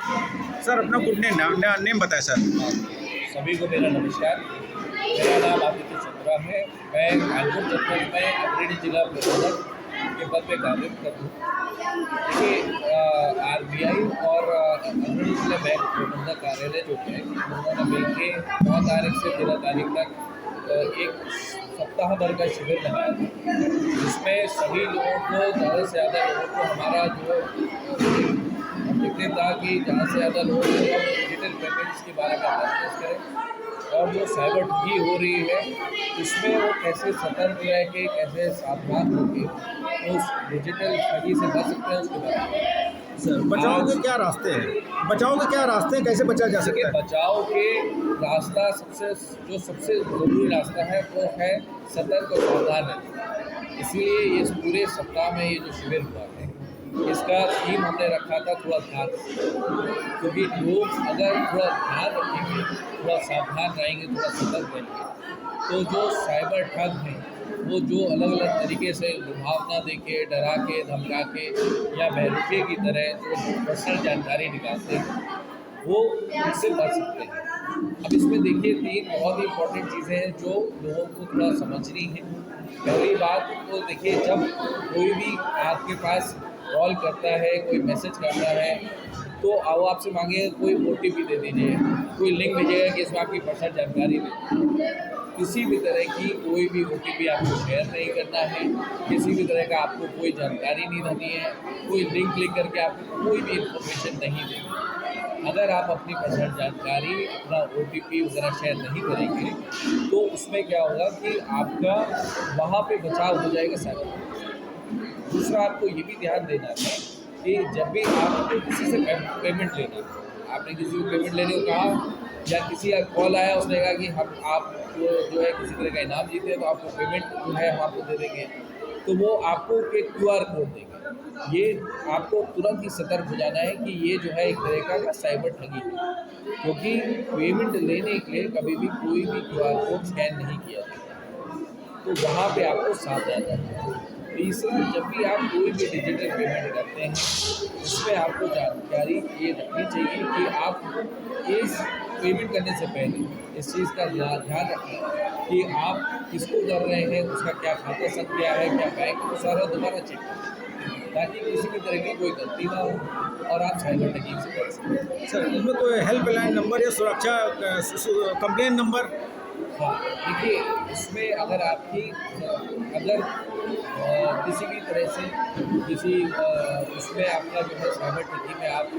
Sir अपना good name बताएं sir. सभी को मेरा नमस्कार। मेरा नाम आदित्य चंद्रा है। मैं कानपुर जनपद में अग्रणी जिला प्रबंधक के पद पे कार्यरत करता हूँ। देखिए, आरबीआई और अग्रणी जिला बैंक प्रबंधक कार्यालय जो है, उन्होंने मिलके 9 तारीख से 13 तारीख तक एक सप्ताह भर का शिविर लगाया था, जिसमें सभी लोगों को, ज़्यादा से ज़्यादा लोगों को, हमारा जो ऑब्जेक्टिव था कि ज़्यादा से ज़्यादा लोगों को हम डिजिटल पेमेंट्स के बारे में अवेयरनेस करें और जो साइबर ठगी हो रही है उसमें वो कैसे सतर्क रह के, कैसे सावधान होकर उस डिजिटल ठगी से बच सकते हैं, उसके बारे में। सर बचाव के क्या रास्ते हैं, कैसे बचा जा सकता है? बचाव के रास्ता सबसे ज़रूरी रास्ता है वो है सतर्क और सावधान रहना। इसीलिए इस पूरे सप्ताह में ये जो शिविर हुआ है, इसका थीम हमने रखा था थोड़ा ध्यान, क्योंकि लोग अगर थोड़ा ध्यान रखेंगे, थोड़ा सावधान रहेंगे, थोड़ा सतर्क रहेंगे, तो जो साइबर ठग हैं वो जो अलग अलग तरीके से लुभावना देके, डरा के, धमका के या बहरूपे की तरह जो पर्सनल जानकारी निकालते हैं, वो उससे बच सकते हैं। अब इसमें देखिए 3 बहुत ही इंपॉर्टेंट चीज़ें हैं जो लोगों को थोड़ा समझनी है। पहली बात तो देखिए, जब कोई भी आपके पास कॉल करता है, कोई मैसेज करता है, तो वो आपसे मांगेगा कोई ओटीपी दे दीजिए, कोई लिंक भेजेगा कि इसमें आपकी पर्सनल जानकारी दे। किसी भी तरह की कोई भी ओटीपी आपको शेयर नहीं करना है, किसी भी तरह का आपको कोई जानकारी नहीं देनी है, कोई लिंक क्लिक करके आपको कोई भी इन्फॉर्मेशन नहीं देनी है। अगर आप अपनी पर्सनल जानकारी, अपना ओटीपी वगैरह शेयर नहीं करेंगे, तो उसमें क्या होगा कि आपका वहाँ पे बचाव हो जाएगा साइबर। दूसरा, आपको ये भी ध्यान देना है कि जब भी आपको किसी से पेमेंट लेना है, आपने किसी को पेमेंट लेने को कहा या किसी का कॉल आया, उसने कहा कि हम आपको जो है किसी तरह का इनाम जीते हैं तो आपको पेमेंट जो है हम आपको दे देंगे, तो वो आपको एक QR कोड देंगे। ये आपको तुरंत ही सतर्क हो जाना है कि ये जो है एक तरह का साइबर ठगी है, क्योंकि पेमेंट लेने के लिए कभी भी कोई भी QR कोड स्कैन नहीं किया जाता, तो वहाँ पे आपको सावधान रहना है। तीसरा, जब भी आप कोई भी डिजिटल पेमेंट करते हैं, उसमें आपको जानकारी ये रखनी चाहिए कि आप इस पेमेंट करने से पहले इस चीज़ का ध्यान रखें कि आप किसको कर रहे हैं, उसका क्या खाता संख्या है, क्या बैंक, को सारा दोबारा चेक करें, ताकि किसी भी तरह की कोई गलती ना हो और आप साइबर ठगी से बच सकें। सर इसमें कोई हेल्पलाइन नंबर या सुरक्षा कंप्लेन नंबर? हाँ, देखिए, इसमें अगर आपकी अगर किसी भी तरह से उसमें आपका जो है साइबर ठगी में आप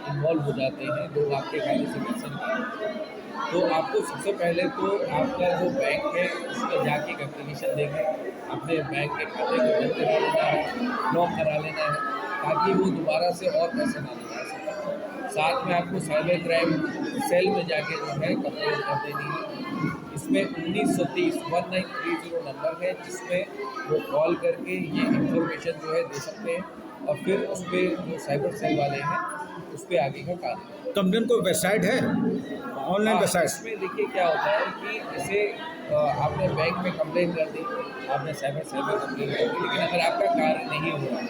इन्वॉल्व हो जाते हैं, लोग आपके खाते से पैसे निकालते हैं, तो आपको सबसे पहले तो आपका जो बैंक है उसमें जाके एक एप्लीकेशन देके अपने बैंक के खाते को बंद करा लेना है, ब्लॉक करा लेना है, ताकि वो दोबारा से और पैसे ना निकाल सकें। साथ में आपको साइबर क्राइम सेल में जाके जो है कंप्लेंट कर देनी है। इसमें 1930 नंबर है, जिसमें वो कॉल करके ये इन्फॉर्मेशन जो है दे सकते हैं और फिर उस पर जो साइबर सेल वाले हैं उस पर आगे का कार्य। कंप्लेन कोई वेबसाइट है, ऑनलाइन वेबसाइट? इसमें देखिए क्या होता है कि जैसे आपने बैंक में कंप्लेन कर दी, आपने साइबर सेल में कंप्लेन कर दी, लेकिन अगर आपका कार्य नहीं हो रहा,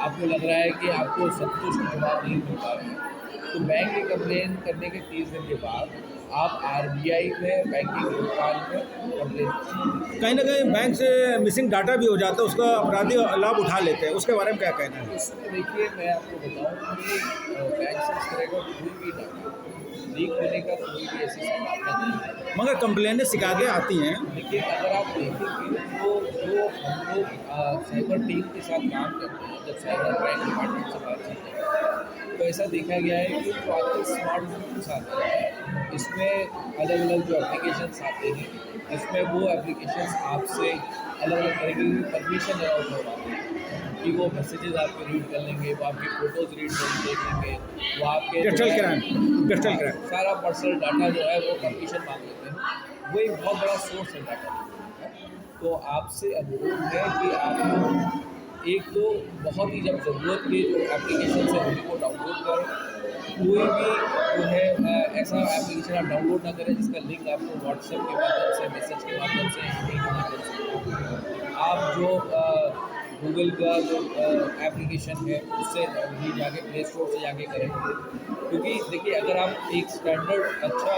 आपको लग रहा है कि आपको संतुष्ट जवाब नहीं मिल पा रहा है, तो बैंक की कंप्लेन करने के 30 दिन के बाद आप आरबीआई में बैंकिंग भुगतान में कंप्लेन करें। कहीं ना कहीं बैंक से मिसिंग डाटा भी हो जाता है, उसका अपराधी लाभ उठा लेते हैं, उसके बारे में क्या कहना है? इसमें देखिए, मैं आपको बताऊं कि बैंक से इस तरह का कोई भी डाटा लीक होने का कोई भी ऐसी संभावना नहीं है, मगर कंप्लेनें शिकायतें आती हैं। लेकिन अगर आप देखेंगे तो जो हम लोग साइबर टीम के साथ काम करते हैं, जब साइबर क्राइम डिपार्टमेंट से बातचीत करते हैं, तो ऐसा देखा गया है कि जो आजकल स्मार्टफोन के साथ है, इसमें अलग अलग जो एप्लीकेशंस आते हैं, इसमें वो एप्लीकेशंस आपसे अलग अलग तरीके की परमिशन अलाउड करवाते हैं कि वो मैसेजेस आपके रीड कर लेंगे, वो आपकी फ़ोटोज़ रीड कर देख लेंगे, वो आपके डिजिटल क्राइम सारा पर्सनल डाटा जो है वो परमिशन मांग लेते हैं। वो एक बहुत बड़ा सोर्स है डाटा का। तो आपसे अनुरोध है कि आप लोग एक तो बहुत ही जब ज़रूरत के जो एप्लीकेशन है उनको डाउनलोड करें। कोई भी जो है ऐसा एप्लीकेशन आप डाउनलोड ना करें जिसका लिंक आपको व्हाट्सएप के माध्यम से, मैसेज के माध्यम से नहीं मिल सकता। आप जो गूगल का जो एप्लीकेशन है उससे भी जाके प्ले स्टोर से जाके करें, क्योंकि देखिए अगर आप एक स्टैंडर्ड अच्छा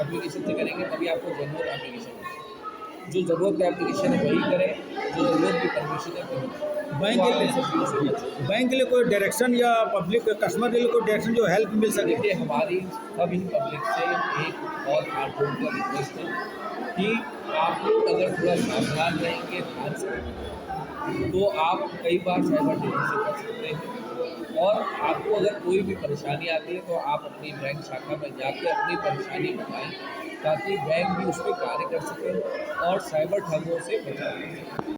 एप्लीकेशन से करेंगे तभी आपको ज़रूरत एप्लीकेशन है, जो ज़रूरत का एप्लीकेशन है वही करें, जो ज़रूरत की परमिशन है वही करें। बैंक तो के आप इन सब चीज़ों से लिए बचें। बैंक के लिए कोई डायरेक्शन या पब्लिक कस्टमर के लिए कोई डायरेक्शन जो हेल्प मिल सके? देखिए हमारी सभी पब्लिक से एक और हाथ जोड़कर रिक्वेस्ट है कि आप लोग अगर थोड़ा सावधान रहेंगे, ध्यान से रहेंगे, तो आप कई बार साइबर ठगी से बच सकते हैं। और आपको अगर कोई भी परेशानी आती है तो आप अपनी बैंक शाखा में जाके अपनी परेशानी बताएं, ताकि बैंक भी उस पर कार्य कर सके और साइबर ठगों से बचा सके।